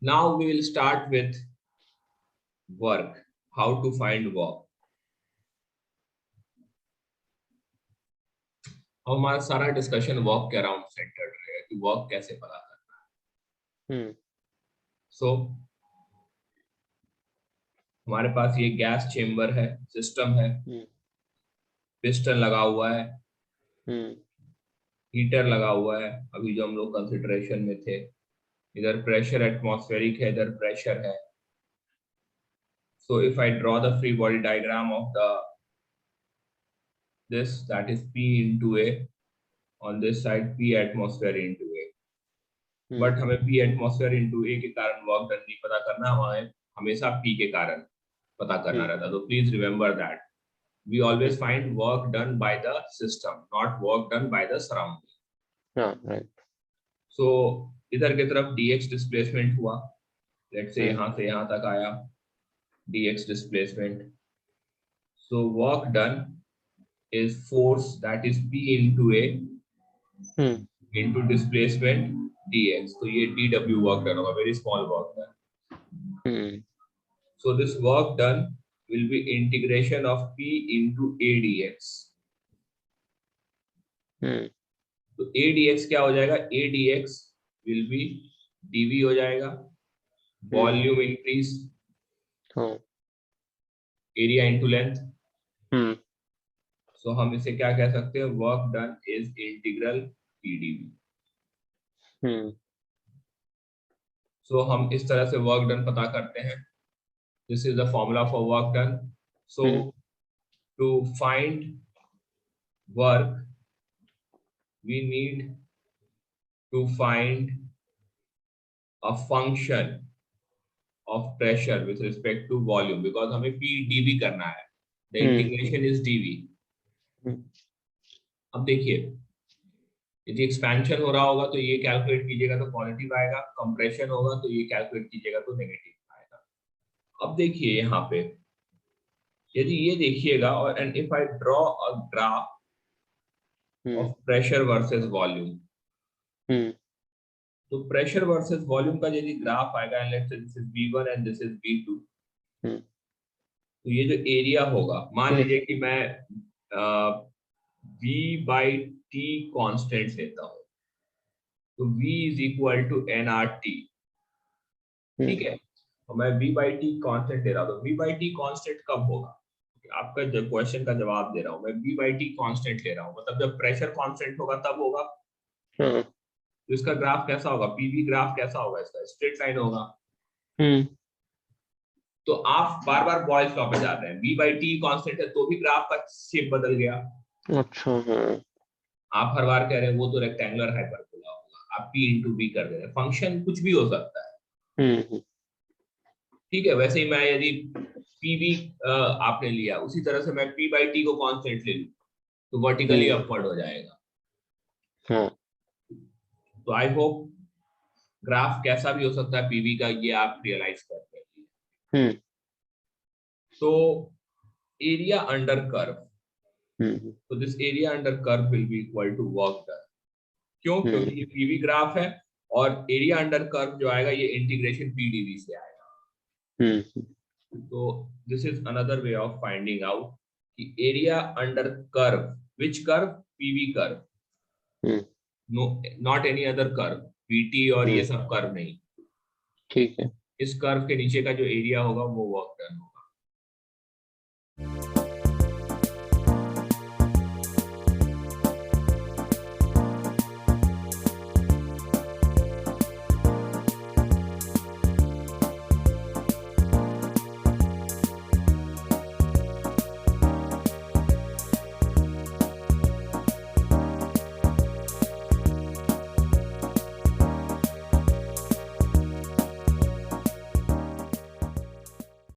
Now we will start with work. How to find work. हमारा सारा discussion work के around centred रहेगा कि वर्क कैसे पता करना है. सो हमारे पास ये गैस चेम्बर है, सिस्टम है, पिस्टन लगा हुआ है, हीटर लगा हुआ है. अभी जो हम लोग कंसिडरेशन में थे, इधर प्रेशर एटमॉस्फेरिक है, इधर प्रेशर है. So if I draw the free body diagram of this, that is P into A, on this side P atmosphere into A. But हमें P atmosphere into A के कारण work done नहीं पता करना, हमें हमेशा P के कारण पता करना रहता. तो please remember that we always find work done by the system, not work done by the surrounding. Right. So इधर की तरफ dx displacement हुआ, let's say यहाँ से यहाँ तक आया dx displacement. So work done is force, that is P into A into displacement dx. So ये dw work done होगा, very small work done. So this work done will be integration of P into A dx. तो A dx क्या हो जाएगा? A dx will be dv हो जाएगा, volume increase, area into length. So हम इसे क्या कह सकते हैं? Work done is integral pdv. So हम इस तरह से वर्क डन पता करते हैं. This is the formula for work done. So to find work, we need to find a function of pressure with respect to volume, because हमें p dv करना है. The integration is dv. अब देखिए, यदि expansion हो रहा होगा तो ये कैलकुलेट कीजिएगा तो पॉजिटिव आएगा, कंप्रेशन होगा तो ये कैलकुलेट कीजिएगा तो नेगेटिव आएगा. अब देखिए यहाँ पे, यदि ये देखिएगा और and if I draw a graph of pressure versus volume, तो प्रेशर वर्सेस वॉल्यूम का यदि ग्राफ आएगा, and let's say this is V1 and this is V2, तो ये जो एरिया होगा, मान लीजिए कि मैं V/T कांस्टेंट लेता हूं, तो V is equal to nRT. ठीक है, तो मैं V/T कांस्टेंट ले रहा हूं. तो V/T कांस्टेंट कब होगा? आपका जो क्वेश्चन का जवाब दे रहा हूं, मैं V/T कांस्टेंट ले रहा हूं, मतलब जब प्रेशर कांस्टेंट होगा तब होगा. तो इसका ग्राफ कैसा होगा? पीवी ग्राफ कैसा होगा? इसका स्ट्रेट लाइन होगा. तो आप बार बार बॉयल्स लॉ पे जाते हैं. V/T कांस्टेंट है तो भी ग्राफ का शेप बदल गया. अच्छा है. आप हर बार कह रहे हैं वो तो रेक्टेंगुलर हाइपरबोला होगा, आप P into B कर दे रहे हैं. फंक्शन कुछ भी हो सकता है. ठीक है, वैसे ही मैं यदि PV आपने लिया, उसी तरह से मैं P/T को कांस्टेंट ले लूं तो वर्टिकली अपवर्ड हो जाएगा. तो आई होप ग्राफ कैसा भी हो सकता है पीवी का, ये आप रियलाइज कर पाएंगे. तो एरिया अंडर कर्व, तो this area under curve will be equal to work done. क्यों? क्योंकि ये पीवी ग्राफ है और एरिया अंडर कर्व जो आएगा ये इंटीग्रेशन पीडीवी से आएगा. तो this is another way of finding out कि area under curve, which curve? PV curve, no not any other curve, PT और ये सब कर्व नहीं. ठीक है, इस कर्व के नीचे का जो एरिया होगा वो वर्क डन होगा.